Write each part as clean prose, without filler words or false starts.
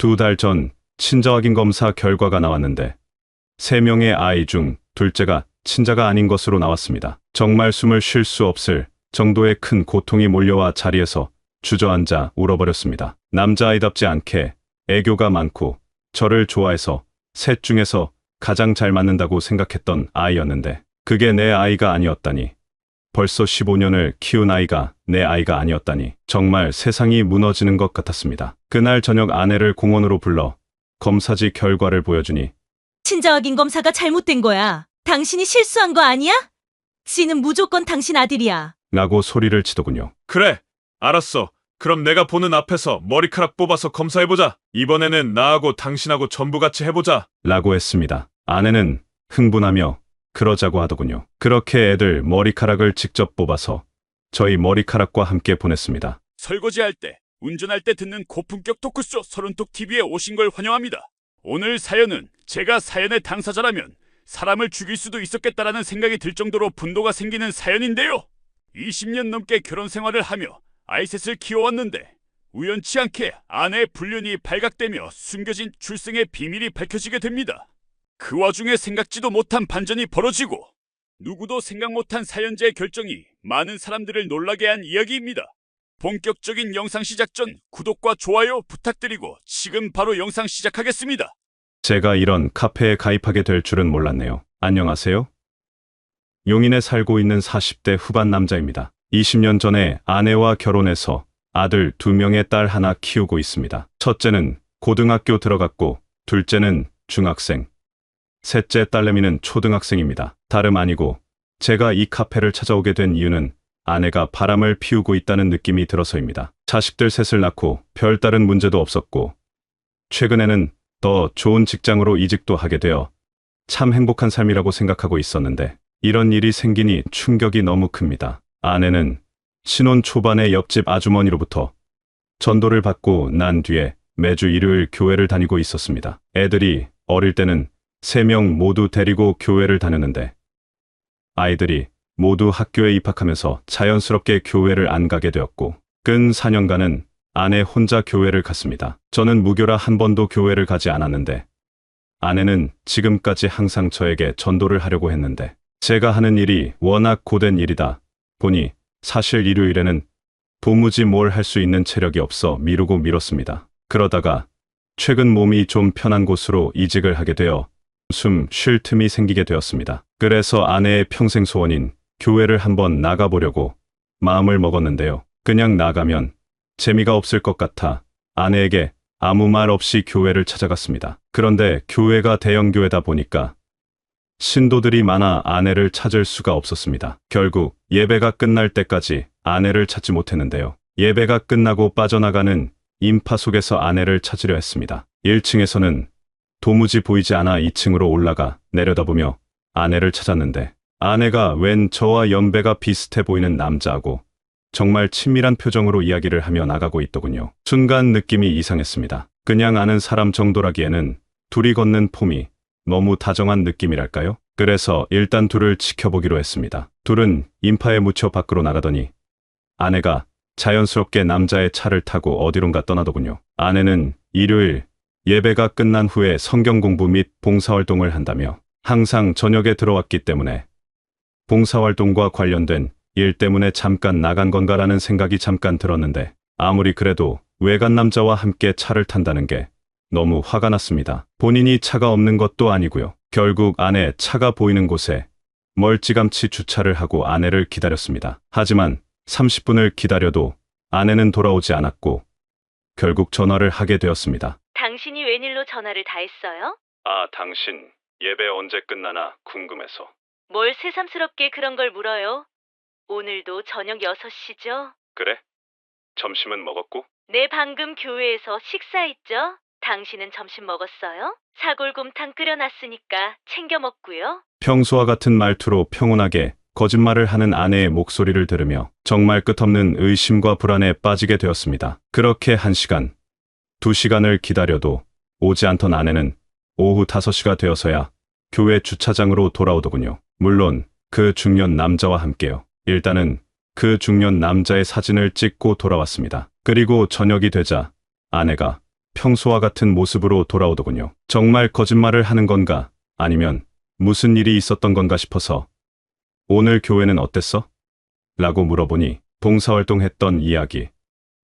2달 전 친자 확인 검사 결과가 나왔는데 3명의 아이 중 둘째가 친자가 아닌 것으로 나왔습니다. 정말 숨을 쉴 수 없을 정도의 큰 고통이 몰려와 자리에서 주저앉아 울어버렸습니다. 남자아이답지 않게 애교가 많고 저를 좋아해서 셋 중에서 가장 잘 맞는다고 생각했던 아이였는데 그게 내 아이가 아니었다니. 벌써 15년을 키운 아이가 내 아이가 아니었다니. 정말 세상이 무너지는 것 같았습니다. 그날 저녁 아내를 공원으로 불러 검사지 결과를 보여주니 친자 확인 검사가 잘못된 거야. 당신이 실수한 거 아니야? 지는 무조건 당신 아들이야. 라고 소리를 치더군요. 그래, 알았어. 그럼 내가 보는 앞에서 머리카락 뽑아서 검사해보자. 이번에는 나하고 당신하고 전부 같이 해보자. 라고 했습니다. 아내는 흥분하며 그러자고 하더군요. 그렇게 애들 머리카락을 직접 뽑아서 저희 머리카락과 함께 보냈습니다. 설거지할 때, 운전할 때 듣는 고품격 토크쇼 서른톡 TV에 오신 걸 환영합니다. 오늘 사연은 제가 사연의 당사자라면 사람을 죽일 수도 있었겠다라는 생각이 들 정도로 분노가 생기는 사연인데요. 20년 넘게 결혼 생활을 하며 아이 셋을 키워왔는데 우연치 않게 아내의 불륜이 발각되며 숨겨진 출생의 비밀이 밝혀지게 됩니다. 그 와중에 생각지도 못한 반전이 벌어지고 누구도 생각 못한 사연자의 결정이 많은 사람들을 놀라게 한 이야기입니다. 본격적인 영상 시작 전 구독과 좋아요 부탁드리고 지금 바로 영상 시작하겠습니다. 제가 이런 카페에 가입하게 될 줄은 몰랐네요. 안녕하세요. 용인에 살고 있는 40대 후반 남자입니다. 20년 전에 아내와 결혼해서 아들 2명의 딸 하나 키우고 있습니다. 첫째는 고등학교 들어갔고 둘째는 중학생, 셋째 딸내미는 초등학생입니다. 다름 아니고 제가 이 카페를 찾아오게 된 이유는 아내가 바람을 피우고 있다는 느낌이 들어서입니다. 자식들 셋을 낳고 별다른 문제도 없었고 최근에는 더 좋은 직장으로 이직도 하게 되어 참 행복한 삶이라고 생각하고 있었는데 이런 일이 생기니 충격이 너무 큽니다. 아내는 신혼 초반에 옆집 아주머니로부터 전도를 받고 난 뒤에 매주 일요일 교회를 다니고 있었습니다. 애들이 어릴 때는 3명 모두 데리고 교회를 다녔는데 아이들이 모두 학교에 입학하면서 자연스럽게 교회를 안 가게 되었고 근 4년간은 아내 혼자 교회를 갔습니다. 저는 무교라 한 번도 교회를 가지 않았는데 아내는 지금까지 항상 저에게 전도를 하려고 했는데 제가 하는 일이 워낙 고된 일이다 보니 사실 일요일에는 도무지 뭘 할 수 있는 체력이 없어 미루고 미뤘습니다. 그러다가 최근 몸이 좀 편한 곳으로 이직을 하게 되어 숨 쉴 틈이 생기게 되었습니다. 그래서 아내의 평생 소원인 교회를 한번 나가보려고 마음을 먹었는데요. 그냥 나가면 재미가 없을 것 같아 아내에게 아무 말 없이 교회를 찾아갔습니다. 그런데 교회가 대형교회다 보니까 신도들이 많아 아내를 찾을 수가 없었습니다. 결국 예배가 끝날 때까지 아내를 찾지 못했는데요. 예배가 끝나고 빠져나가는 인파 속에서 아내를 찾으려 했습니다. 1층에서는 도무지 보이지 않아 2층으로 올라가 내려다보며 아내를 찾았는데 아내가 웬 저와 연배가 비슷해 보이는 남자하고 정말 친밀한 표정으로 이야기를 하며 나가고 있더군요. 순간 느낌이 이상했습니다. 그냥 아는 사람 정도라기에는 둘이 걷는 폼이 너무 다정한 느낌이랄까요? 그래서 일단 둘을 지켜보기로 했습니다. 둘은 인파에 묻혀 밖으로 나가더니 아내가 자연스럽게 남자의 차를 타고 어디론가 떠나더군요. 아내는 일요일 예배가 끝난 후에 성경 공부 및 봉사활동을 한다며 항상 저녁에 들어왔기 때문에 봉사활동과 관련된 일 때문에 잠깐 나간 건가라는 생각이 잠깐 들었는데 아무리 그래도 외간 남자와 함께 차를 탄다는 게 너무 화가 났습니다. 본인이 차가 없는 것도 아니고요. 결국 아내 차가 보이는 곳에 멀찌감치 주차를 하고 아내를 기다렸습니다. 하지만 30분을 기다려도 아내는 돌아오지 않았고 결국 전화를 하게 되었습니다. 당신이 웬일로 전화를 다 했어요? 당신 예배 언제 끝나나 궁금해서. 뭘 새삼스럽게 그런 걸 물어요? 오늘도 저녁 6시죠? 그래? 점심은 먹었고? 네, 방금 교회에서 식사했죠? 당신은 점심 먹었어요? 사골곰탕 끓여놨으니까 챙겨 먹고요. 평소와 같은 말투로 평온하게 거짓말을 하는 아내의 목소리를 들으며 정말 끝없는 의심과 불안에 빠지게 되었습니다. 그렇게 1시간, 2시간을 기다려도 오지 않던 아내는 오후 5시가 되어서야 교회 주차장으로 돌아오더군요. 물론 그 중년 남자와 함께요. 일단은 그 중년 남자의 사진을 찍고 돌아왔습니다. 그리고 저녁이 되자 아내가 평소와 같은 모습으로 돌아오더군요. 정말 거짓말을 하는 건가? 아니면 무슨 일이 있었던 건가 싶어서 오늘 교회는 어땠어? 라고 물어보니 봉사활동했던 이야기,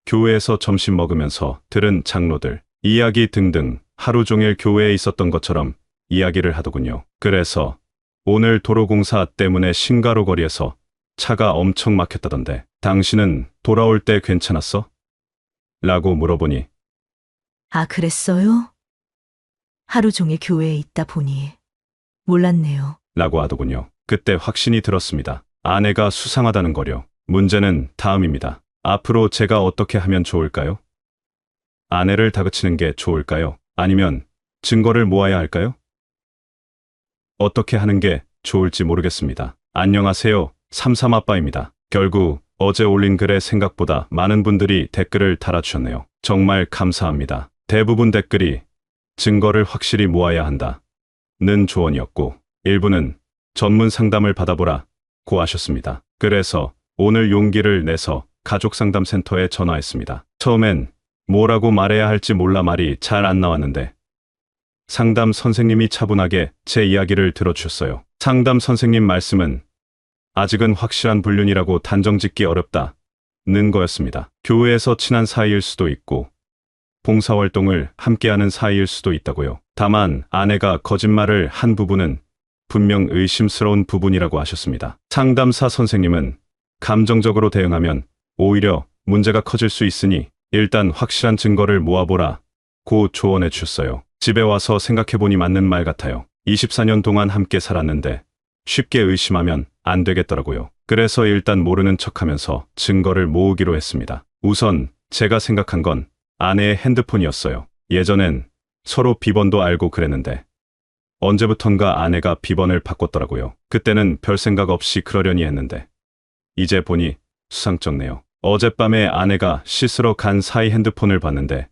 교회에서 점심 먹으면서 들은 장로들 이야기 등등 하루 종일 교회에 있었던 것처럼 이야기를 하더군요. 그래서 오늘 도로공사 때문에 신가로 거리에서 차가 엄청 막혔다던데 당신은 돌아올 때 괜찮았어? 라고 물어보니 아, 그랬어요? 하루 종일 교회에 있다 보니 몰랐네요. 라고 하더군요. 그때 확신이 들었습니다. 아내가 수상하다는 거려. 문제는 다음입니다. 앞으로 제가 어떻게 하면 좋을까요? 아내를 다그치는 게 좋을까요? 아니면 증거를 모아야 할까요? 어떻게 하는 게 좋을지 모르겠습니다. 안녕하세요. 삼삼아빠입니다. 결국 어제 올린 글에 생각보다 많은 분들이 댓글을 달아주셨네요. 정말 감사합니다. 대부분 댓글이 증거를 확실히 모아야 한다 는 조언이었고 일부는 전문 상담을 받아보라 고 하셨습니다. 그래서 오늘 용기를 내서 가족상담센터에 전화했습니다. 처음엔 뭐라고 말해야 할지 몰라 말이 잘 안 나왔는데 상담 선생님이 차분하게 제 이야기를 들어주셨어요. 상담 선생님 말씀은 아직은 확실한 불륜이라고 단정짓기 어렵다는 거였습니다. 교회에서 친한 사이일 수도 있고 봉사활동을 함께하는 사이일 수도 있다고요. 다만 아내가 거짓말을 한 부분은 분명 의심스러운 부분이라고 하셨습니다. 상담사 선생님은 감정적으로 대응하면 오히려 문제가 커질 수 있으니 일단 확실한 증거를 모아보라 고 조언해 주셨어요. 집에 와서 생각해보니 맞는 말 같아요. 24년 동안 함께 살았는데 쉽게 의심하면 안 되겠더라고요. 그래서 일단 모르는 척하면서 증거를 모으기로 했습니다. 우선 제가 생각한 건 아내의 핸드폰이었어요. 예전엔 서로 비번도 알고 그랬는데 언제부턴가 아내가 비번을 바꿨더라고요. 그때는 별 생각 없이 그러려니 했는데 이제 보니 수상쩍네요. 어젯밤에 아내가 씻으러 간 사이 핸드폰을 봤는데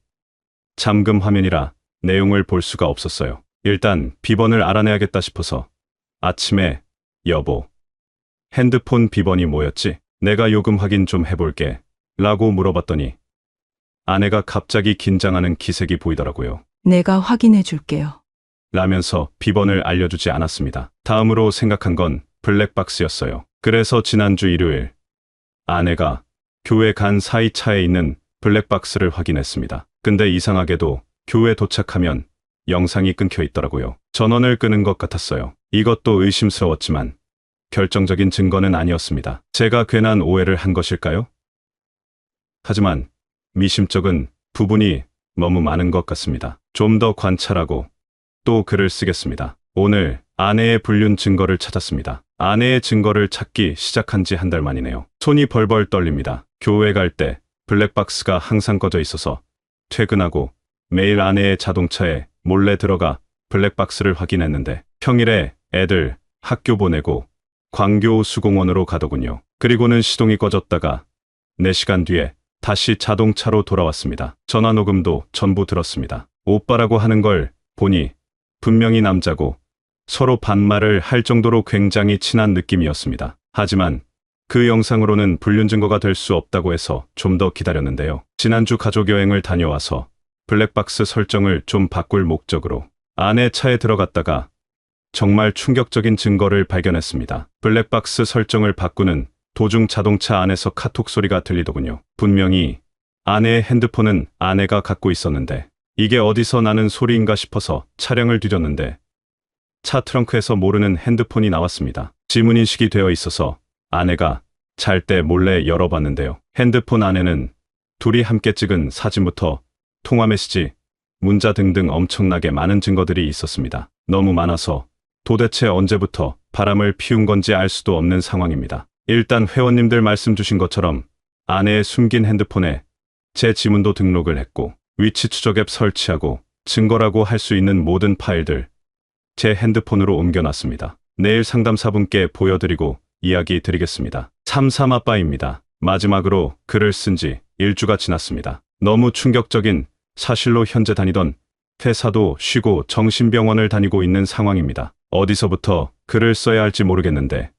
잠금 화면이라 내용을 볼 수가 없었어요. 일단 비번을 알아내야겠다 싶어서 아침에 여보, 핸드폰 비번이 뭐였지? 내가 요금 확인 좀 해볼게 라고 물어봤더니 아내가 갑자기 긴장하는 기색이 보이더라고요. 내가 확인해 줄게요. 라면서 비번을 알려주지 않았습니다. 다음으로 생각한 건 블랙박스였어요. 그래서 지난주 일요일 아내가 교회 간 사이 차에 있는 블랙박스를 확인했습니다. 근데 이상하게도 교회 도착하면 영상이 끊겨 있더라고요. 전원을 끄는 것 같았어요. 이것도 의심스러웠지만 결정적인 증거는 아니었습니다. 제가 괜한 오해를 한 것일까요? 하지만 미심쩍은 부분이 너무 많은 것 같습니다. 좀 더 관찰하고 또 글을 쓰겠습니다. 오늘 아내의 불륜 증거를 찾았습니다. 아내의 증거를 찾기 시작한 지 한 달 만이네요. 손이 벌벌 떨립니다. 교회 갈 때 블랙박스가 항상 꺼져 있어서 퇴근하고 매일 아내의 자동차에 몰래 들어가 블랙박스를 확인했는데 평일에 애들 학교 보내고 광교 수공원으로 가더군요. 그리고는 시동이 꺼졌다가 4시간 뒤에 다시 자동차로 돌아왔습니다. 전화 녹음도 전부 들었습니다. 오빠라고 하는 걸 보니 분명히 남자고 서로 반말을 할 정도로 굉장히 친한 느낌이었습니다. 하지만 그 영상으로는 불륜 증거가 될 수 없다고 해서 좀 더 기다렸는데요. 지난주 가족여행을 다녀와서 블랙박스 설정을 좀 바꿀 목적으로 아내 차에 들어갔다가 정말 충격적인 증거를 발견했습니다. 블랙박스 설정을 바꾸는 도중 자동차 안에서 카톡 소리가 들리더군요. 분명히 아내의 핸드폰은 아내가 갖고 있었는데 이게 어디서 나는 소리인가 싶어서 차량을 뒤졌는데 차 트렁크에서 모르는 핸드폰이 나왔습니다. 지문인식이 되어 있어서 아내가 잘 때 몰래 열어봤는데요. 핸드폰 안에는 둘이 함께 찍은 사진부터 통화 메시지, 문자 등등 엄청나게 많은 증거들이 있었습니다. 너무 많아서 도대체 언제부터 바람을 피운 건지 알 수도 없는 상황입니다. 일단 회원님들 말씀 주신 것처럼 아내의 숨긴 핸드폰에 제 지문도 등록을 했고 위치 추적 앱 설치하고 증거라고 할 수 있는 모든 파일들 제 핸드폰으로 옮겨놨습니다. 내일 상담사분께 보여드리고 이야기 드리겠습니다. 삼삼아빠입니다. 마지막으로 글을 쓴 지 1주가 지났습니다. 너무 충격적인 사실로 현재 다니던 회사도 쉬고 정신병원을 다니고 있는 상황입니다. 어디서부터 글을 써야 할지 모르겠는데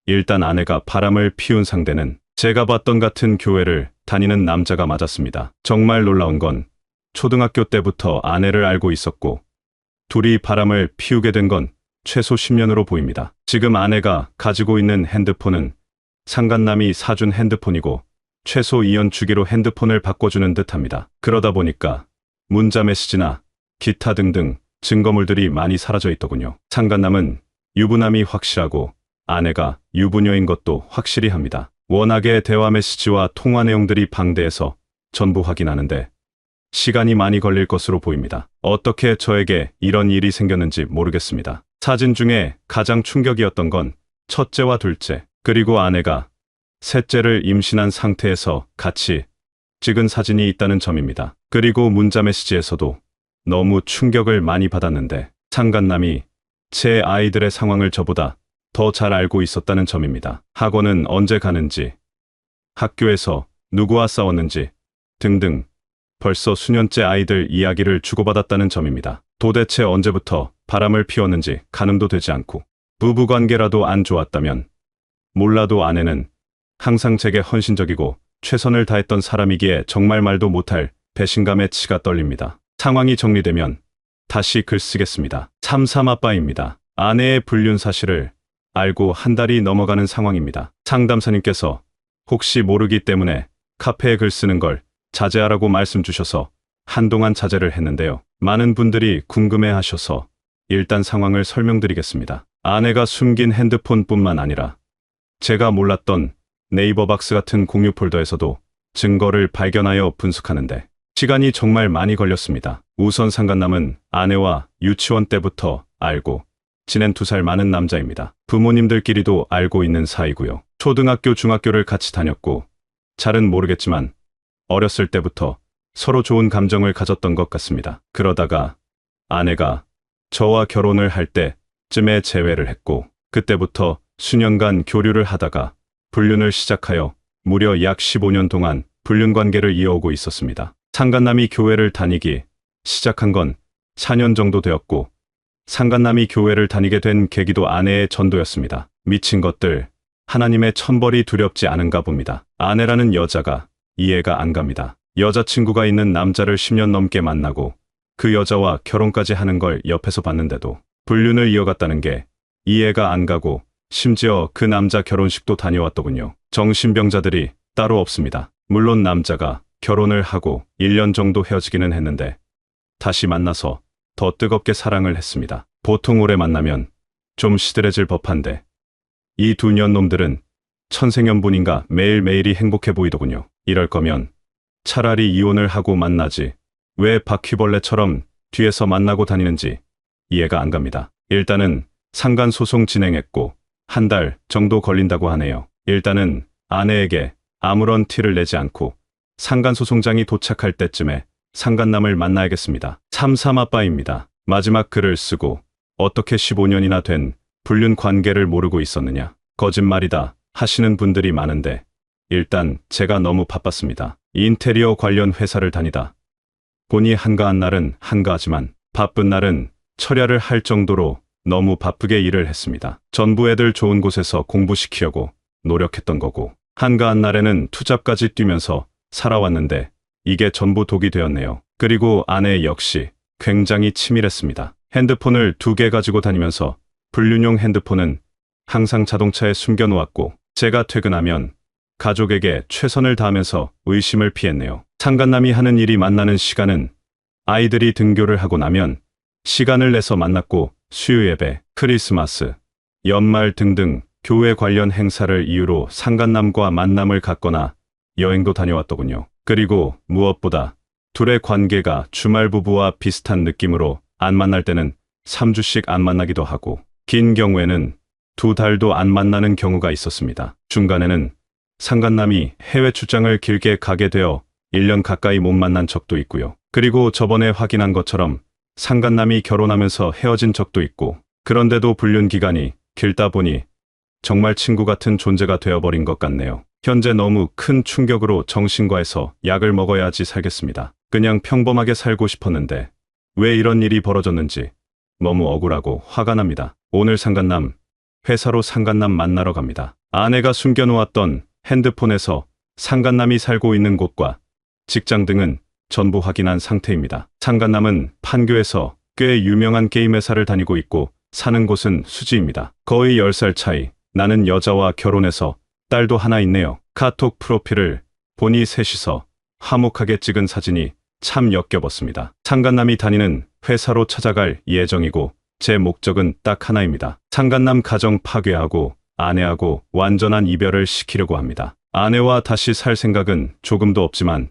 일단 아내가 바람을 피운 상대는 제가 봤던 같은 교회를 다니는 남자가 맞았습니다. 정말 놀라운 건 초등학교 때부터 아내를 알고 있었고 둘이 바람을 피우게 된 건 최소 10년으로 보입니다. 지금 아내가 가지고 있는 핸드폰은 상간남이 사준 핸드폰이고 최소 2년 주기로 핸드폰을 바꿔주는 듯합니다. 그러다 보니까 문자 메시지나 기타 등등 증거물들이 많이 사라져 있더군요. 상간남은 유부남이 확실하고 아내가 유부녀인 것도 확실히 합니다. 워낙에 대화 메시지와 통화 내용들이 방대해서 전부 확인하는데 시간이 많이 걸릴 것으로 보입니다. 어떻게 저에게 이런 일이 생겼는지 모르겠습니다. 사진 중에 가장 충격이었던 건 첫째와 둘째, 그리고 아내가 셋째를 임신한 상태에서 같이 찍은 사진이 있다는 점입니다. 그리고 문자 메시지에서도 너무 충격을 많이 받았는데 상간남이 제 아이들의 상황을 저보다 더 잘 알고 있었다는 점입니다. 학원은 언제 가는지, 학교에서 누구와 싸웠는지 등등 벌써 수년째 아이들 이야기를 주고받았다는 점입니다. 도대체 언제부터 바람을 피웠는지 가늠도 되지 않고 부부관계라도 안 좋았다면 몰라도 아내는 항상 제게 헌신적이고 최선을 다했던 사람이기에 정말 말도 못할 배신감에 치가 떨립니다. 상황이 정리되면 다시 글 쓰겠습니다. 참삼아빠입니다. 아내의 불륜 사실을 알고 한 달이 넘어가는 상황입니다. 상담사님께서 혹시 모르기 때문에 카페에 글 쓰는 걸 자제하라고 말씀 주셔서 한동안 자제를 했는데요. 많은 분들이 궁금해하셔서 일단 상황을 설명드리겠습니다. 아내가 숨긴 핸드폰뿐만 아니라 제가 몰랐던 네이버 박스 같은 공유 폴더에서도 증거를 발견하여 분석하는데 시간이 정말 많이 걸렸습니다. 우선 상간남은 아내와 유치원 때부터 알고 지낸 2살 많은 남자입니다. 부모님들끼리도 알고 있는 사이고요. 초등학교, 중학교를 같이 다녔고 잘은 모르겠지만 어렸을 때부터 서로 좋은 감정을 가졌던 것 같습니다. 그러다가 아내가 저와 결혼을 할 때쯤에 재회를 했고 그때부터 수년간 교류를 하다가 불륜을 시작하여 무려 약 15년 동안 불륜 관계를 이어오고 있었습니다. 상간남이 교회를 다니기 시작한 건 4년 정도 되었고 상간남이 교회를 다니게 된 계기도 아내의 전도였습니다. 미친 것들, 하나님의 천벌이 두렵지 않은가 봅니다. 아내라는 여자가 이해가 안 갑니다. 여자친구가 있는 남자를 10년 넘게 만나고 그 여자와 결혼까지 하는 걸 옆에서 봤는데도 불륜을 이어갔다는 게 이해가 안 가고 심지어 그 남자 결혼식도 다녀왔더군요. 정신병자들이 따로 없습니다. 물론 남자가 결혼을 하고 1년 정도 헤어지기는 했는데 다시 만나서 더 뜨겁게 사랑을 했습니다. 보통 오래 만나면 좀 시들해질 법한데 이 두 년놈들은 천생연분인가 매일매일이 행복해 보이더군요. 이럴 거면 차라리 이혼을 하고 만나지 왜 바퀴벌레처럼 뒤에서 만나고 다니는지 이해가 안 갑니다. 일단은 상간소송 진행했고 한 달 정도 걸린다고 하네요. 일단은 아내에게 아무런 티를 내지 않고 상간소송장이 도착할 때쯤에 상간남을 만나야겠습니다. 참삼아빠입니다. 마지막 글을 쓰고 어떻게 15년이나 된 불륜 관계를 모르고 있었느냐. 거짓말이다 하시는 분들이 많은데 일단 제가 너무 바빴습니다. 인테리어 관련 회사를 다니다 보니 한가한 날은 한가하지만 바쁜 날은 철야를 할 정도로 너무 바쁘게 일을 했습니다. 전부 애들 좋은 곳에서 공부시키려고 노력했던 거고 한가한 날에는 투잡까지 뛰면서 살아왔는데 이게 전부 독이 되었네요. 그리고 아내 역시 굉장히 치밀했습니다. 핸드폰을 2개 가지고 다니면서 불륜용 핸드폰은 항상 자동차에 숨겨놓았고 제가 퇴근하면 가족에게 최선을 다하면서 의심을 피했네요. 상간남이 하는 일이 만나는 시간은 아이들이 등교를 하고 나면 시간을 내서 만났고 수요예배, 크리스마스, 연말 등등 교회 관련 행사를 이유로 상간남과 만남을 갖거나 여행도 다녀왔더군요. 그리고 무엇보다 둘의 관계가 주말 부부와 비슷한 느낌으로 안 만날 때는 3주씩 안 만나기도 하고 긴 경우에는 2달도 안 만나는 경우가 있었습니다. 중간에는 상간남이 해외 출장을 길게 가게 되어 1년 가까이 못 만난 적도 있고요. 그리고 저번에 확인한 것처럼 상간남이 결혼하면서 헤어진 적도 있고 그런데도 불륜 기간이 길다 보니 정말 친구 같은 존재가 되어버린 것 같네요. 현재 너무 큰 충격으로 정신과에서 약을 먹어야지 살겠습니다. 그냥 평범하게 살고 싶었는데 왜 이런 일이 벌어졌는지 너무 억울하고 화가 납니다. 오늘 상간남 회사로 상간남 만나러 갑니다. 아내가 숨겨놓았던 핸드폰에서 상간남이 살고 있는 곳과 직장 등은 전부 확인한 상태입니다. 상간남은 판교에서 꽤 유명한 게임 회사를 다니고 있고 사는 곳은 수지입니다. 거의 10살 차이. 나는 여자와 결혼해서 딸도 하나 있네요. 카톡 프로필을 보니 셋이서 화목하게 찍은 사진이 참 역겨웠습니다. 상간남이 다니는 회사로 찾아갈 예정이고 제 목적은 딱 하나입니다. 상간남 가정 파괴하고 아내하고 완전한 이별을 시키려고 합니다. 아내와 다시 살 생각은 조금도 없지만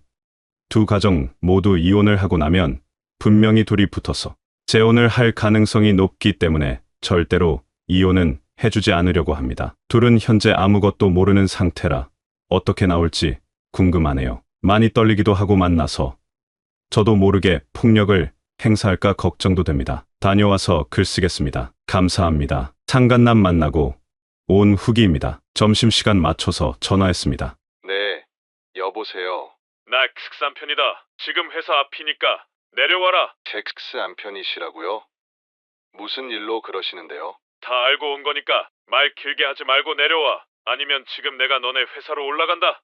두 가정 모두 이혼을 하고 나면 분명히 둘이 붙어서 재혼을 할 가능성이 높기 때문에 절대로 이혼은 해주지 않으려고 합니다. 둘은 현재 아무것도 모르는 상태라 어떻게 나올지 궁금하네요. 많이 떨리기도 하고 만나서 저도 모르게 폭력을 행사할까 걱정도 됩니다. 다녀와서 글 쓰겠습니다. 감사합니다. 상간남 만나고 온 후기입니다. 점심시간 맞춰서 전화했습니다. 네, 여보세요. 나 텍스 안편이다. 지금 회사 앞이니까 내려와라. 텍스 안편이시라고요? 무슨 일로 그러시는데요? 다 알고 온 거니까 말 길게 하지 말고 내려와. 아니면 지금 내가 너네 회사로 올라간다.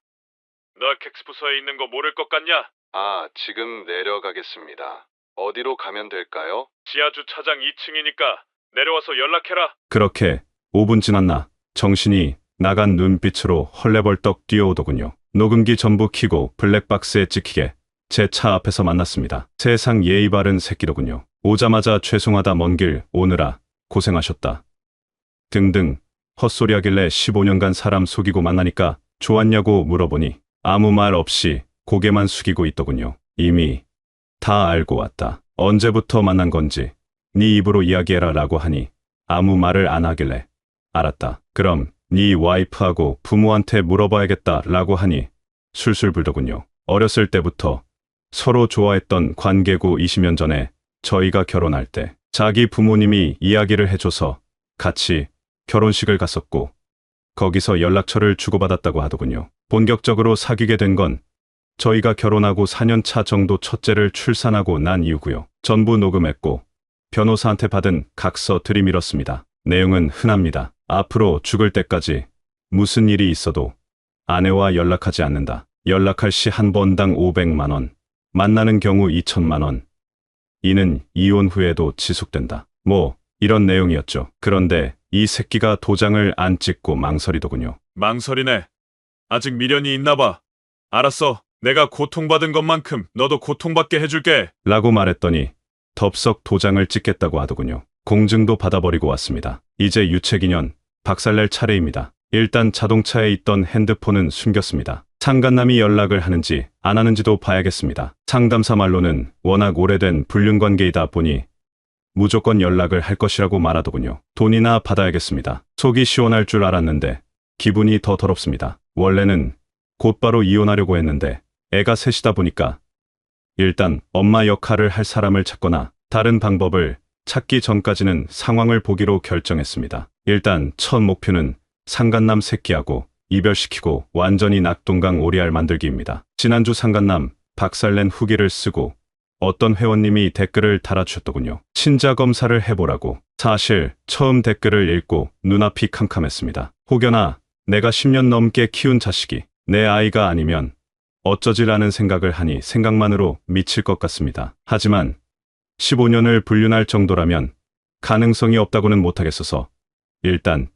너 텍스 부서에 있는 거 모를 것 같냐? 아, 지금 내려가겠습니다. 어디로 가면 될까요? 지하 주차장 2층이니까 내려와서 연락해라. 그렇게 5분 지났나 정신이 나간 눈빛으로 헐레벌떡 뛰어오더군요. 녹음기 전부 켜고 블랙박스에 찍히게 제 차 앞에서 만났습니다. 세상 예의 바른 새끼더군요. 오자마자 죄송하다 먼 길 오느라 고생하셨다. 등등 헛소리하길래 15년간 사람 속이고 만나니까 좋았냐고 물어보니 아무 말 없이 고개만 숙이고 있더군요. 이미 다 알고 왔다. 언제부터 만난 건지 네 입으로 이야기해라 라고 하니 아무 말을 안 하길래 알았다. 그럼 네 와이프하고 부모한테 물어봐야겠다 라고 하니 술술 불더군요. 어렸을 때부터 서로 좋아했던 관계고 20년 전에 저희가 결혼할 때 자기 부모님이 이야기를 해줘서 같이 결혼식을 갔었고 거기서 연락처를 주고받았다고 하더군요. 본격적으로 사귀게 된 건 저희가 결혼하고 4년 차 정도 첫째를 출산하고 난 이후고요. 전부 녹음했고 변호사한테 받은 각서 들이밀었습니다. 내용은 흔합니다. 앞으로 죽을 때까지 무슨 일이 있어도 아내와 연락하지 않는다. 연락할 시 한 번당 500만 원, 만나는 경우 2천만 원. 이는 이혼 후에도 지속된다. 뭐 이런 내용이었죠. 그런데 이 새끼가 도장을 안 찍고 망설이더군요. 망설이네. 아직 미련이 있나 봐. 알았어. 내가 고통받은 것만큼 너도 고통받게 해줄게. 라고 말했더니 덥석 도장을 찍겠다고 하더군요. 공증도 받아버리고 왔습니다. 이제 유책인연 박살낼 차례입니다. 일단 자동차에 있던 핸드폰은 숨겼습니다. 상간남이 연락을 하는지 안 하는지도 봐야겠습니다. 상담사 말로는 워낙 오래된 불륜관계이다 보니 무조건 연락을 할 것이라고 말하더군요. 돈이나 받아야겠습니다. 속이 시원할 줄 알았는데 기분이 더 더럽습니다. 원래는 곧바로 이혼하려고 했는데 애가 셋이다 보니까 일단 엄마 역할을 할 사람을 찾거나 다른 방법을 찾기 전까지는 상황을 보기로 결정했습니다. 일단 첫 목표는 상간남 새끼하고 이별시키고 완전히 낙동강 오리알 만들기입니다. 지난주 상간남 박살낸 후기를 쓰고 어떤 회원님이 댓글을 달아주셨더군요. 친자 검사를 해보라고. 사실 처음 댓글을 읽고 눈앞이 캄캄했습니다. 혹여나 내가 10년 넘게 키운 자식이 내 아이가 아니면 어쩌지라는 생각을 하니 생각만으로 미칠 것 같습니다. 하지만 15년을 불륜할 정도라면 가능성이 없다고는 못하겠어서 일단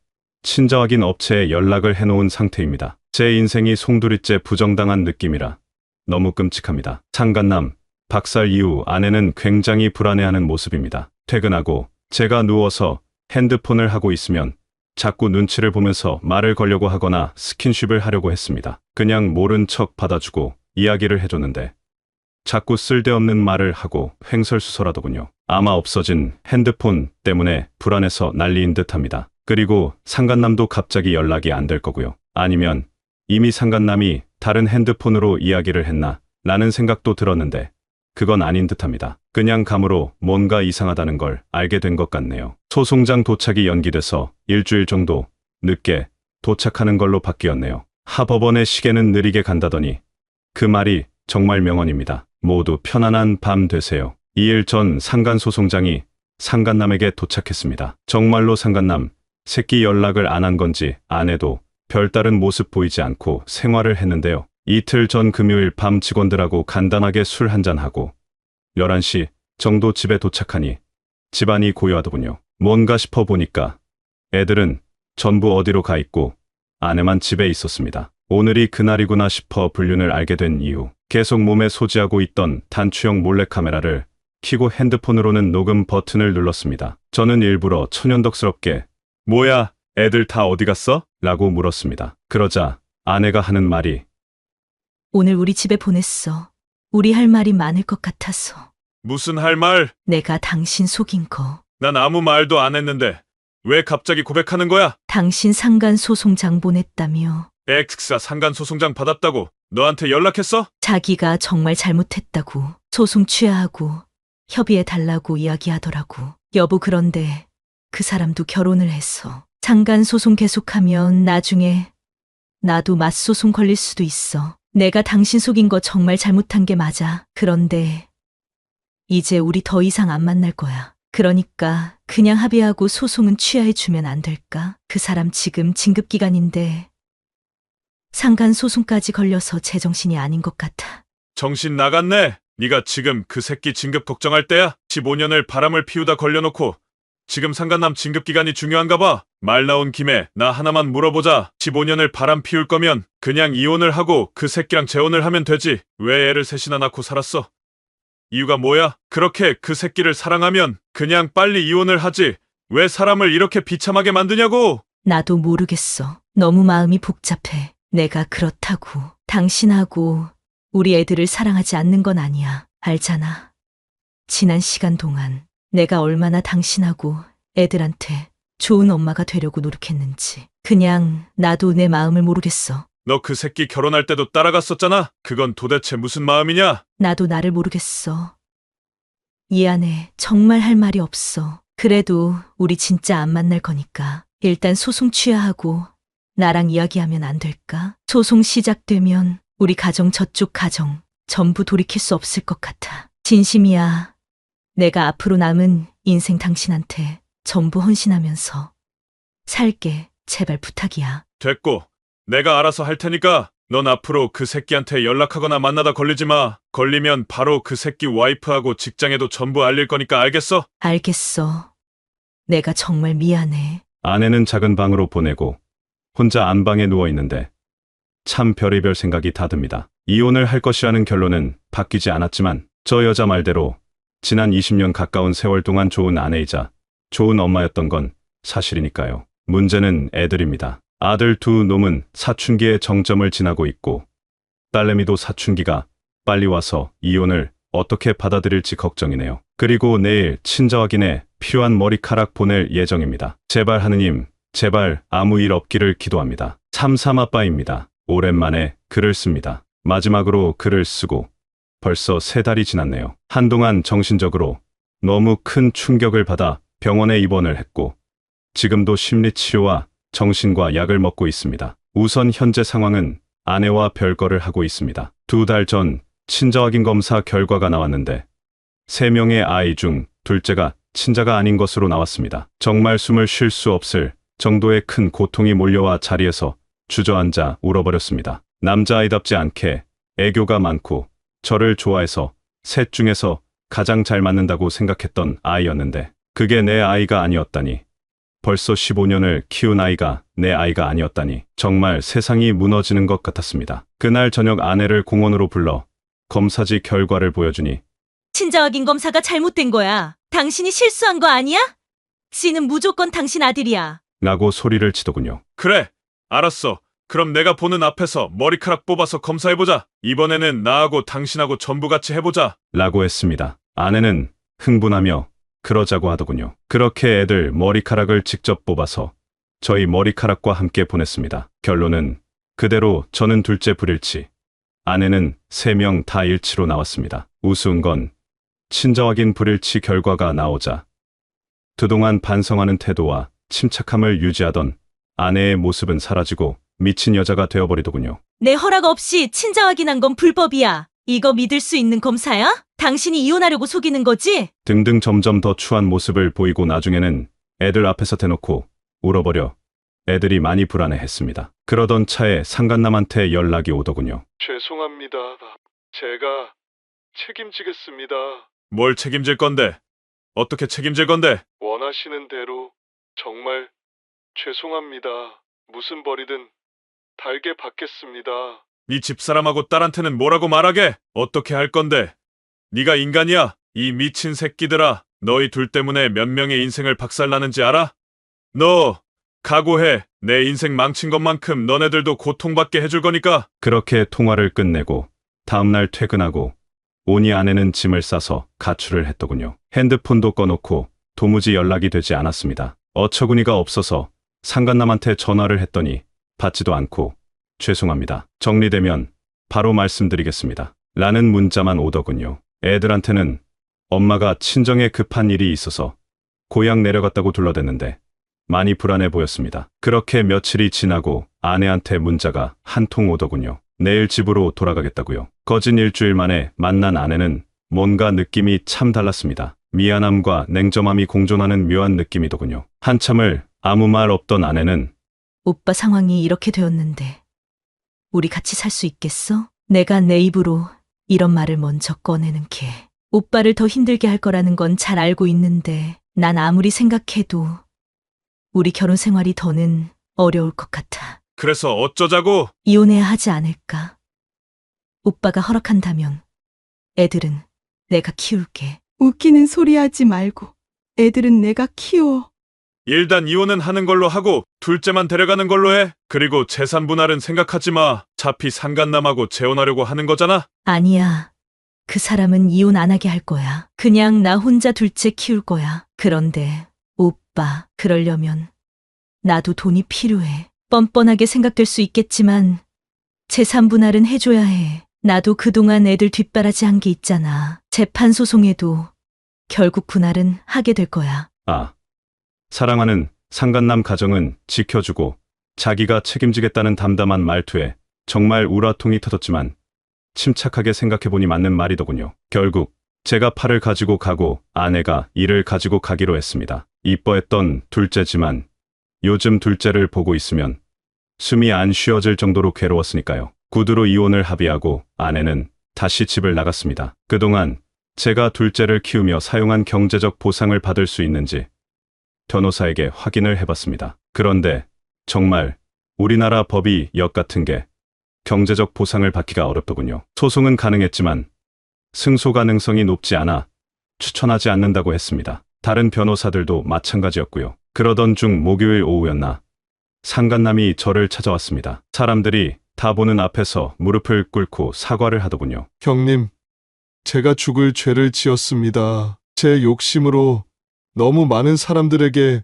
친자 확인 업체에 연락을 해놓은 상태입니다. 제 인생이 송두리째 부정당한 느낌이라 너무 끔찍합니다. 상간남 박살 이후 아내는 굉장히 불안해하는 모습입니다. 퇴근하고 제가 누워서 핸드폰을 하고 있으면 자꾸 눈치를 보면서 말을 걸려고 하거나 스킨십을 하려고 했습니다. 그냥 모른 척 받아주고 이야기를 해줬는데 자꾸 쓸데없는 말을 하고 횡설수설하더군요. 아마 없어진 핸드폰 때문에 불안해서 난리인 듯합니다. 그리고 상간남도 갑자기 연락이 안 될 거고요. 아니면 이미 상간남이 다른 핸드폰으로 이야기를 했나 라는 생각도 들었는데 그건 아닌 듯합니다. 그냥 감으로 뭔가 이상하다는 걸 알게 된 것 같네요. 소송장 도착이 연기돼서 일주일 정도 늦게 도착하는 걸로 바뀌었네요. 하법원의 시계는 느리게 간다더니 그 말이 정말 명언입니다. 모두 편안한 밤 되세요. 2일 전 상간소송장이 상간남에게 도착했습니다. 정말로 상간남 새끼 연락을 안 한 건지 아내도 별다른 모습 보이지 않고 생활을 했는데요. 이틀 전 금요일 밤 직원들하고 간단하게 술 한잔하고 11시 정도 집에 도착하니 집안이 고요하더군요. 뭔가 싶어 보니까 애들은 전부 어디로 가 있고 아내만 집에 있었습니다. 오늘이 그날이구나 싶어 불륜을 알게 된 이후 계속 몸에 소지하고 있던 단추형 몰래카메라를 켜고 핸드폰으로는 녹음 버튼을 눌렀습니다. 저는 일부러 천연덕스럽게 뭐야, 애들 다 어디 갔어? 라고 물었습니다. 그러자 아내가 하는 말이 오늘 우리 집에 보냈어. 우리 할 말이 많을 것 같아서. 무슨 할 말? 내가 당신 속인 거. 난 아무 말도 안 했는데 왜 갑자기 고백하는 거야? 당신 상간소송장 보냈다며. X가 상간소송장 받았다고 너한테 연락했어? 자기가 정말 잘못했다고 소송 취하하고 협의해달라고 이야기하더라고. 여보, 그런데 그 사람도 결혼을 했어. 상간소송 계속하면 나중에 나도 맞소송 걸릴 수도 있어. 내가 당신 속인 거 정말 잘못한 게 맞아. 그런데 이제 우리 더 이상 안 만날 거야. 그러니까 그냥 합의하고 소송은 취하해주면 안 될까? 그 사람 지금 진급기간인데 상간소송까지 걸려서 제정신이 아닌 것 같아. 정신 나갔네. 네가 지금 그 새끼 진급 걱정할 때야? 15년을 바람을 피우다 걸려놓고 지금 상간남 진급기간이 중요한가 봐. 말 나온 김에 나 하나만 물어보자. 15년을 바람 피울 거면 그냥 이혼을 하고 그 새끼랑 재혼을 하면 되지. 왜 애를 셋이나 낳고 살았어? 이유가 뭐야? 그렇게 그 새끼를 사랑하면 그냥 빨리 이혼을 하지. 왜 사람을 이렇게 비참하게 만드냐고. 나도 모르겠어. 너무 마음이 복잡해. 내가 그렇다고 당신하고 우리 애들을 사랑하지 않는 건 아니야. 알잖아. 지난 시간 동안 내가 얼마나 당신하고 애들한테 좋은 엄마가 되려고 노력했는지. 그냥 나도 내 마음을 모르겠어. 너 그 새끼 결혼할 때도 따라갔었잖아. 그건 도대체 무슨 마음이냐? 나도 나를 모르겠어. 미안해. 정말 할 말이 없어. 그래도 우리 진짜 안 만날 거니까 일단 소송 취하하고 나랑 이야기하면 안 될까? 소송 시작되면 우리 가정 저쪽 가정 전부 돌이킬 수 없을 것 같아. 진심이야. 내가 앞으로 남은 인생 당신한테 전부 헌신하면서 살게. 제발 부탁이야. 됐고, 내가 알아서 할 테니까 넌 앞으로 그 새끼한테 연락하거나 만나다 걸리지 마. 걸리면 바로 그 새끼 와이프하고 직장에도 전부 알릴 거니까 알겠어? 알겠어. 내가 정말 미안해. 아내는 작은 방으로 보내고 혼자 안방에 누워 있는데 참 별의별 생각이 다 듭니다. 이혼을 할 것이라는 결론은 바뀌지 않았지만 저 여자 말대로 지난 20년 가까운 세월 동안 좋은 아내이자 좋은 엄마였던 건 사실이니까요. 문제는 애들입니다. 아들 두 놈은 사춘기의 정점을 지나고 있고 딸내미도 사춘기가 빨리 와서 이혼을 어떻게 받아들일지 걱정이네요. 그리고 내일 친자 확인에 필요한 머리카락 보낼 예정입니다. 제발 하느님, 제발 아무 일 없기를 기도합니다. 삼삼아빠입니다. 오랜만에 글을 씁니다. 마지막으로 글을 쓰고 벌써 3달이 지났네요. 한동안 정신적으로 너무 큰 충격을 받아 병원에 입원을 했고 지금도 심리치료와 정신과 약을 먹고 있습니다. 우선 현재 상황은 아내와 별거를 하고 있습니다. 2달 전 친자 확인 검사 결과가 나왔는데 3명의 아이 중 둘째가 친자가 아닌 것으로 나왔습니다. 정말 숨을 쉴 수 없을 정도의 큰 고통이 몰려와 자리에서 주저앉아 울어버렸습니다. 남자아이답지 않게 애교가 많고 저를 좋아해서 셋 중에서 가장 잘 맞는다고 생각했던 아이였는데 그게 내 아이가 아니었다니. 벌써 15년을 키운 아이가 내 아이가 아니었다니. 정말 세상이 무너지는 것 같았습니다. 그날 저녁 아내를 공원으로 불러 검사지 결과를 보여주니 친자 확인 검사가 잘못된 거야. 당신이 실수한 거 아니야? 지는 무조건 당신 아들이야. 라고 소리를 치더군요. 그래, 알았어. 그럼 내가 보는 앞에서 머리카락 뽑아서 검사해보자. 이번에는 나하고 당신하고 전부 같이 해보자. 라고 했습니다. 아내는 흥분하며 그러자고 하더군요. 그렇게 애들 머리카락을 직접 뽑아서 저희 머리카락과 함께 보냈습니다. 결론은 그대로 저는 둘째 불일치, 아내는 3명 다 일치로 나왔습니다. 우스운 건 친자 확인 불일치 결과가 나오자 그동안 반성하는 태도와 침착함을 유지하던 아내의 모습은 사라지고 미친 여자가 되어버리더군요. 내 허락 없이 친자 확인한 건 불법이야. 이거 믿을 수 있는 검사야? 당신이 이혼하려고 속이는 거지? 등등 점점 더 추한 모습을 보이고 나중에는 애들 앞에서 대놓고 울어버려 애들이 많이 불안해했습니다. 그러던 차에 상간남한테 연락이 오더군요. 죄송합니다. 제가 책임지겠습니다. 뭘 책임질 건데? 어떻게 책임질 건데? 원하시는 대로 정말 죄송합니다. 무슨 벌이든 달게 받겠습니다. 네 집사람하고 딸한테는 뭐라고 말하게? 어떻게 할 건데? 네가 인간이야? 이 미친 새끼들아. 너희 둘 때문에 몇 명의 인생을 박살나는지 알아? 너 각오해. 내 인생 망친 것만큼 너네들도 고통받게 해줄 거니까. 그렇게 통화를 끝내고 다음날 퇴근하고 오니 아내는 짐을 싸서 가출을 했더군요. 핸드폰도 꺼놓고 도무지 연락이 되지 않았습니다. 어처구니가 없어서 상간남한테 전화를 했더니 받지도 않고 죄송합니다. 정리되면 바로 말씀드리겠습니다. 라는 문자만 오더군요. 애들한테는 엄마가 친정에 급한 일이 있어서 고향 내려갔다고 둘러댔는데 많이 불안해 보였습니다. 그렇게 며칠이 지나고 아내한테 문자가 한 통 오더군요. 내일 집으로 돌아가겠다고요. 거진 일주일 만에 만난 아내는 뭔가 느낌이 참 달랐습니다. 미안함과 냉정함이 공존하는 묘한 느낌이더군요. 한참을 아무 말 없던 아내는 오빠 상황이 이렇게 되었는데 우리 같이 살 수 있겠어? 내가 내 입으로 이런 말을 먼저 꺼내는 게 오빠를 더 힘들게 할 거라는 건 잘 알고 있는데 난 아무리 생각해도 우리 결혼 생활이 더는 어려울 것 같아. 그래서 어쩌자고? 이혼해야 하지 않을까? 오빠가 허락한다면 애들은 내가 키울게. 웃기는 소리 하지 말고 애들은 내가 키워. 일단 이혼은 하는 걸로 하고 둘째만 데려가는 걸로 해. 그리고 재산 분할은 생각하지 마. 차피 상간남하고 재혼하려고 하는 거잖아. 아니야. 그 사람은 이혼 안 하게 할 거야. 그냥 나 혼자 둘째 키울 거야. 그런데 오빠, 그러려면 나도 돈이 필요해. 뻔뻔하게 생각될 수 있겠지만 재산 분할은 해줘야 해. 나도 그동안 애들 뒷바라지한 게 있잖아. 재판 소송에도 결국 분할은 하게 될 거야. 아, 사랑하는 상간남 가정은 지켜주고 자기가 책임지겠다는 담담한 말투에 정말 우라통이 터졌지만 침착하게 생각해보니 맞는 말이더군요. 결국 제가 팔을 가지고 가고 아내가 이를 가지고 가기로 했습니다. 이뻐했던 둘째지만 요즘 둘째를 보고 있으면 숨이 안 쉬어질 정도로 괴로웠으니까요. 구두로 이혼을 합의하고 아내는 다시 집을 나갔습니다. 그동안 제가 둘째를 키우며 사용한 경제적 보상을 받을 수 있는지 변호사에게 확인을 해봤습니다. 그런데 정말 우리나라 법이 역 같은 게 경제적 보상을 받기가 어렵더군요. 소송은 가능했지만 승소 가능성이 높지 않아 추천하지 않는다고 했습니다. 다른 변호사들도 마찬가지였고요. 그러던 중 목요일 오후였나 상간남이 저를 찾아왔습니다. 사람들이 다 보는 앞에서 무릎을 꿇고 사과를 하더군요. 형님, 제가 죽을 죄를 지었습니다. 제 욕심으로 너무 많은 사람들에게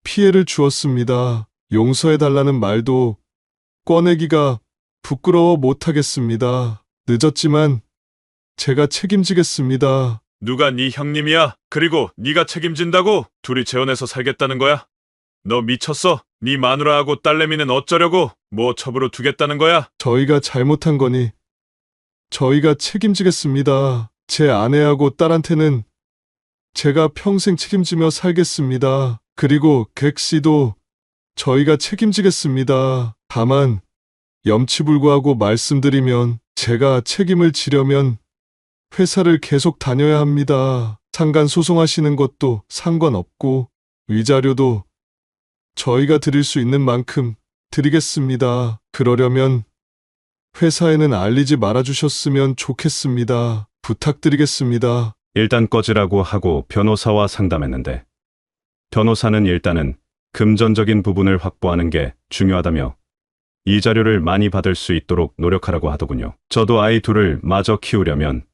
피해를 주었습니다. 용서해달라는 말도 꺼내기가 부끄러워 못하겠습니다. 늦었지만 제가 책임지겠습니다. 누가 네 형님이야? 그리고 네가 책임진다고? 둘이 재혼해서 살겠다는 거야? 너 미쳤어? 네 마누라하고 딸내미는 어쩌려고? 뭐 첩으로 두겠다는 거야? 저희가 잘못한 거니 저희가 책임지겠습니다. 제 아내하고 딸한테는 제가 평생 책임지며 살겠습니다. 그리고 객 씨도 저희가 책임지겠습니다. 다만 염치불구하고 말씀드리면 제가 책임을 지려면 회사를 계속 다녀야 합니다. 상간 소송하시는 것도 상관없고 위자료도 저희가 드릴 수 있는 만큼 드리겠습니다. 그러려면 회사에는 알리지 말아주셨으면 좋겠습니다. 부탁드리겠습니다. 일단 꺼지라고 하고 변호사와 상담했는데 변호사는 일단은 금전적인 부분을 확보하는 게 중요하다며 이자료를 많이 받을 수 있도록 노력하라고 하더군요. 저도 아이 둘을 마저 키우려면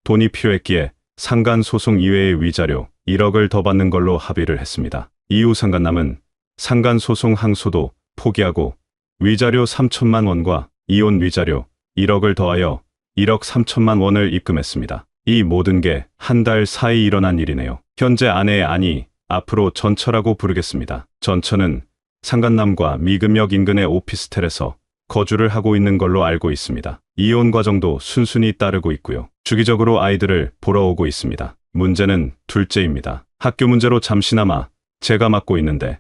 돈이 필요했기에 상간 소송 이외의 위자료 1억을 더 받는 걸로 합의를 했습니다. 이후 상간남은 상간 소송 항소도 포기하고 위자료 3천만 원과 이혼 위자료 1억을 더하여 1억 3천만 원을 입금했습니다. 이 모든 게 한 달 사이 일어난 일이네요. 현재 아내의 안이 앞으로 전처라고 부르겠습니다. 전처는 상간남과 미금역 인근의 오피스텔에서 거주를 하고 있는 걸로 알고 있습니다. 이혼 과정도 순순히 따르고 있고요. 주기적으로 아이들을 보러 오고 있습니다. 문제는 둘째입니다. 학교 문제로 잠시나마 제가 맡고 있는데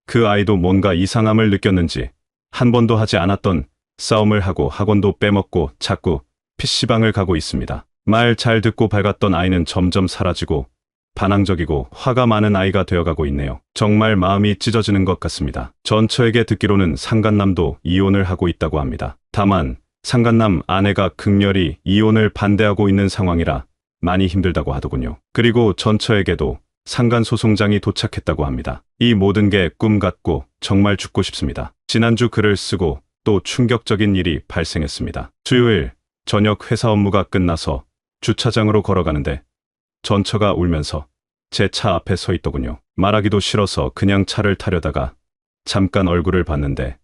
그 아이도 뭔가 이상함을 느꼈는지 한 번도 하지 않았던 싸움을 하고 학원도 빼먹고 자꾸 PC방을 가고 있습니다. 말 잘 듣고 밝았던 아이는 점점 사라지고 반항적이고 화가 많은 아이가 되어가고 있네요. 정말 마음이 찢어지는 것 같습니다. 전처에게 듣기로는 상간남도 이혼을 하고 있다고 합니다. 다만 상간남 아내가 극렬히 이혼을 반대하고 있는 상황이라 많이 힘들다고 하더군요. 그리고 전처에게도 상간소송장이 도착했다고 합니다. 이 모든 게 꿈 같고 정말 죽고 싶습니다. 지난주 글을 쓰고 또 충격적인 일이 발생했습니다. 수요일 저녁 회사 업무가 끝나서 주차장으로 걸어가는데 전처가 울면서 제 차 앞에 서 있더군요. 말하기도 싫어서 그냥 차를 타려다가 잠깐 얼굴을 봤는데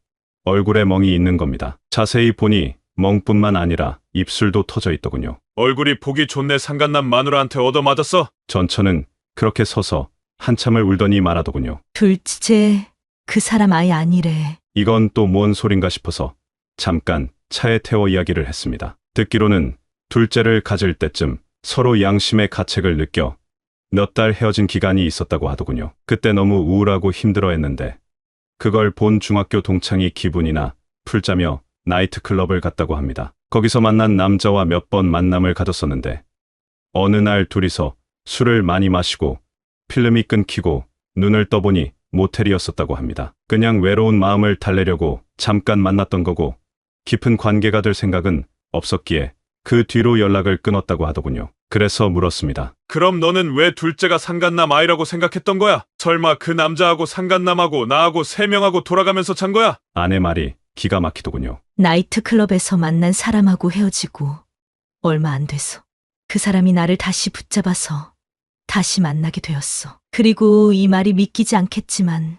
얼굴에 멍이 있는 겁니다. 자세히 보니 멍뿐만 아니라 입술도 터져 있더군요. 얼굴이 보기 좋네. 상간남 마누라한테 얻어맞았어? 전처는 그렇게 서서 한참을 울더니 말하더군요. 둘째, 그 사람 아예 아니래. 이건 또 뭔 소린가 싶어서 잠깐 차에 태워 이야기를 했습니다. 듣기로는 둘째를 가질 때쯤 서로 양심의 가책을 느껴 몇 달 헤어진 기간이 있었다고 하더군요. 그때 너무 우울하고 힘들어했는데 그걸 본 중학교 동창이 기분이나 풀자며 나이트클럽을 갔다고 합니다. 거기서 만난 남자와 몇 번 만남을 가졌었는데 어느 날 둘이서 술을 많이 마시고 필름이 끊기고 눈을 떠보니 모텔이었었다고 합니다. 그냥 외로운 마음을 달래려고 잠깐 만났던 거고 깊은 관계가 될 생각은 없었기에 그 뒤로 연락을 끊었다고 하더군요. 그래서 물었습니다. 그럼 너는 왜 둘째가 상간남 아이라고 생각했던 거야? 설마 그 남자하고 상간남하고 나하고 3명하고 돌아가면서 잔 거야? 아내 말이 기가 막히더군요. 나이트클럽에서 만난 사람하고 헤어지고 얼마 안 돼서 그 사람이 나를 다시 붙잡아서 다시 만나게 되었어. 그리고 이 말이 믿기지 않겠지만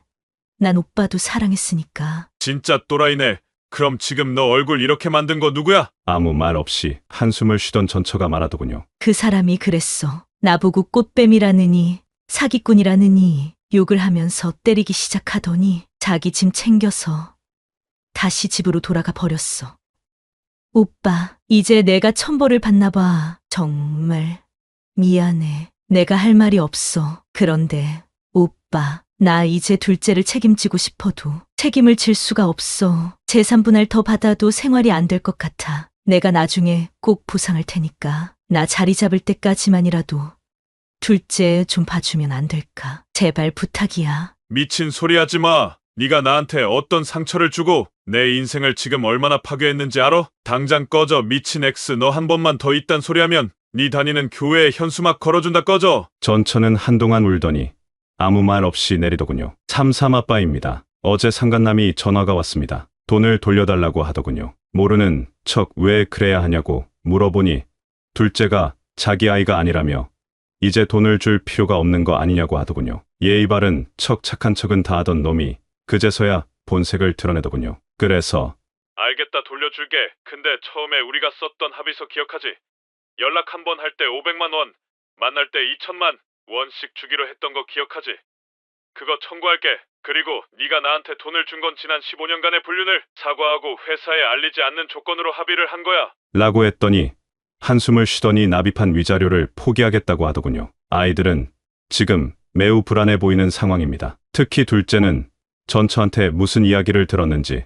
난 오빠도 사랑했으니까. 진짜 또라이네. 그럼 지금 너 얼굴 이렇게 만든 거 누구야? 아무 말 없이 한숨을 쉬던 전처가 말하더군요. 그 사람이 그랬어. 나보고 꽃뱀이라느니 사기꾼이라느니 욕을 하면서 때리기 시작하더니 자기 짐 챙겨서 다시 집으로 돌아가 버렸어. 오빠, 이제 내가 천벌을 받나 봐. 정말 미안해. 내가 할 말이 없어. 그런데 오빠, 나 이제 둘째를 책임지고 싶어도 책임을 질 수가 없어. 재산 분할 더 받아도 생활이 안 될 것 같아. 내가 나중에 꼭 보상할 테니까 나 자리 잡을 때까지만이라도 둘째 좀 봐주면 안 될까? 제발 부탁이야. 미친 소리 하지 마. 네가 나한테 어떤 상처를 주고 내 인생을 지금 얼마나 파괴했는지 알아? 당장 꺼져. 미친 X. 너 한 번만 더 있단 소리 하면 네 다니는 교회에 현수막 걸어준다. 꺼져. 전처는 한동안 울더니 아무 말 없이 내리더군요. 참삼아빠입니다. 어제 상간남이 전화가 왔습니다. 돈을 돌려달라고 하더군요. 모르는 척 왜 그래야 하냐고 물어보니 둘째가 자기 아이가 아니라며 이제 돈을 줄 필요가 없는 거 아니냐고 하더군요. 예의 바른 척 착한 척은 다 하던 놈이 그제서야 본색을 드러내더군요. 그래서 알겠다. 돌려줄게. 근데 처음에 우리가 썼던 합의서 기억하지? 연락 한 번 할 때 500만 원, 만날 때 2천만 원씩 주기로 했던 거 기억하지? 그거 청구할게. 그리고 네가 나한테 돈을 준 건 지난 15년간의 불륜을 사과하고 회사에 알리지 않는 조건으로 합의를 한 거야. 라고 했더니 한숨을 쉬더니 납입한 위자료를 포기하겠다고 하더군요. 아이들은 지금 매우 불안해 보이는 상황입니다. 특히 둘째는 전처한테 무슨 이야기를 들었는지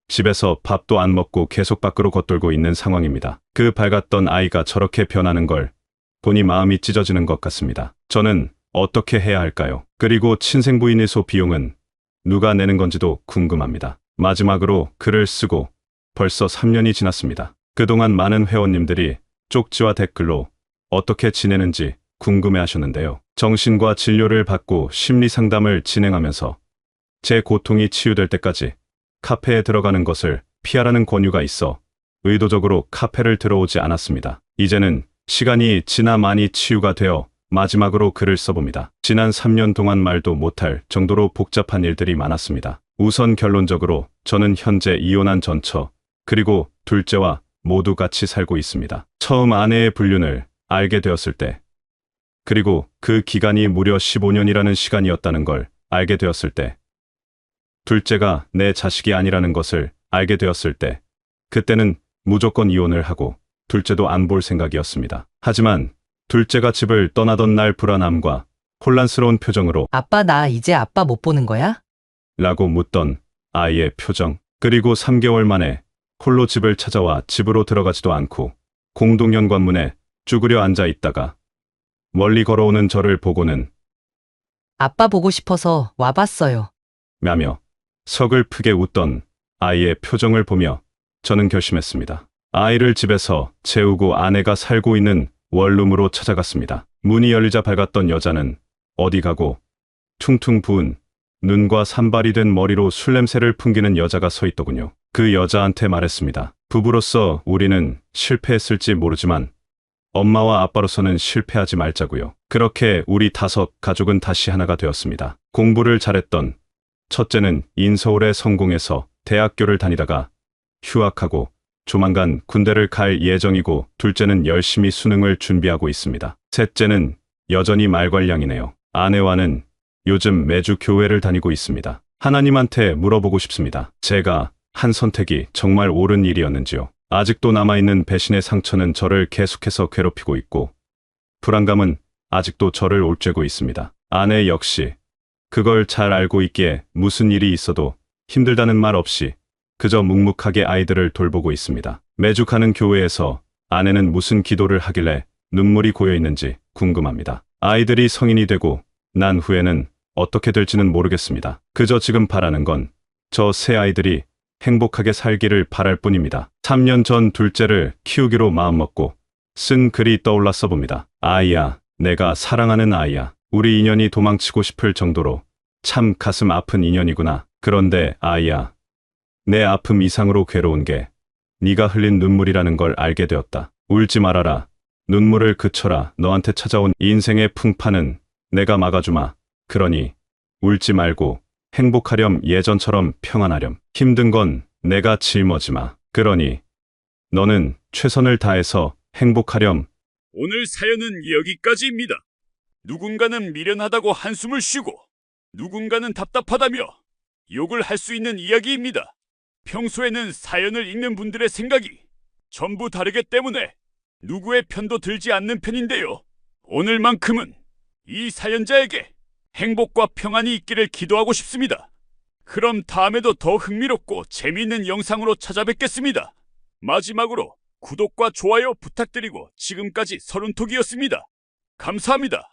집에서 밥도 안 먹고 계속 밖으로 겉돌고 있는 상황입니다. 그 밝았던 아이가 저렇게 변하는 걸 보니 마음이 찢어지는 것 같습니다. 저는 어떻게 해야 할까요? 그리고 친생부인의소 비용은 누가 내는 건지도 궁금합니다. 마지막으로 글을 쓰고 벌써 3년이 지났습니다. 그동안 많은 회원님들이 쪽지와 댓글로 어떻게 지내는지 궁금해하셨는데요. 정신과 진료를 받고 심리 상담을 진행하면서 제 고통이 치유될 때까지 카페에 들어가는 것을 피하라는 권유가 있어 의도적으로 카페를 들어오지 않았습니다. 이제는 시간이 지나 많이 치유가 되어 마지막으로 글을 써봅니다. 지난 3년 동안 말도 못할 정도로 복잡한 일들이 많았습니다. 우선 결론적으로 저는 현재 이혼한 전처 그리고 둘째와 모두 같이 살고 있습니다. 처음 아내의 불륜을 알게 되었을 때 그리고 그 기간이 무려 15년이라는 시간이었다는 걸 알게 되었을 때 둘째가 내 자식이 아니라는 것을 알게 되었을 때 그때는 무조건 이혼을 하고 둘째도 안 볼 생각이었습니다. 하지만 둘째가 집을 떠나던 날 불안함과 혼란스러운 표정으로 아빠, 나 이제 아빠 못 보는 거야? 라고 묻던 아이의 표정. 그리고 3개월 만에 홀로 집을 찾아와 집으로 들어가지도 않고 공동현관문에 쭈그려 앉아 있다가 멀리 걸어오는 저를 보고는 아빠 보고 싶어서 와봤어요. 며 서글프게 웃던 아이의 표정을 보며 저는 결심했습니다. 아이를 집에서 재우고 아내가 살고 있는 원룸으로 찾아갔습니다. 문이 열리자 밝았던 여자는 어디 가고 퉁퉁 부은 눈과 산발이 된 머리로 술 냄새를 풍기는 여자가 서 있더군요. 그 여자한테 말했습니다. 부부로서 우리는 실패했을지 모르지만 엄마와 아빠로서는 실패하지 말자고요. 그렇게 우리 5 가족은 다시 하나가 되었습니다. 공부를 잘했던 첫째는 인서울에 성공해서 대학교를 다니다가 휴학하고 조만간 군대를 갈 예정이고 둘째는 열심히 수능을 준비하고 있습니다. 셋째는 여전히 말괄량이네요. 아내와는 요즘 매주 교회를 다니고 있습니다. 하나님한테 물어보고 싶습니다. 제가 한 선택이 정말 옳은 일이었는지요. 아직도 남아있는 배신의 상처는 저를 계속해서 괴롭히고 있고 불안감은 아직도 저를 옥죄고 있습니다. 아내 역시 그걸 잘 알고 있기에 무슨 일이 있어도 힘들다는 말 없이 그저 묵묵하게 아이들을 돌보고 있습니다. 매주 가는 교회에서 아내는 무슨 기도를 하길래 눈물이 고여 있는지 궁금합니다. 아이들이 성인이 되고 난 후에는 어떻게 될지는 모르겠습니다. 그저 지금 바라는 건 저 새 아이들이 행복하게 살기를 바랄 뿐입니다. 3년 전 둘째를 키우기로 마음먹고 쓴 글이 떠올랐어 봅니다. 아이야, 내가 사랑하는 아이야. 우리 인연이 도망치고 싶을 정도로 참 가슴 아픈 인연이구나. 그런데 아이야, 내 아픔 이상으로 괴로운 게 네가 흘린 눈물이라는 걸 알게 되었다. 울지 말아라. 눈물을 그쳐라. 너한테 찾아온 인생의 풍파는 내가 막아주마. 그러니 울지 말고 행복하렴. 예전처럼 평안하렴. 힘든 건 내가 짊어지마. 그러니 너는 최선을 다해서 행복하렴. 오늘 사연은 여기까지입니다. 누군가는 미련하다고 한숨을 쉬고 누군가는 답답하다며 욕을 할 수 있는 이야기입니다. 평소에는 사연을 읽는 분들의 생각이 전부 다르기 때문에 누구의 편도 들지 않는 편인데요. 오늘만큼은 이 사연자에게 행복과 평안이 있기를 기도하고 싶습니다. 그럼 다음에도 더 흥미롭고 재미있는 영상으로 찾아뵙겠습니다. 마지막으로 구독과 좋아요 부탁드리고 지금까지 서른톡이었습니다. 감사합니다.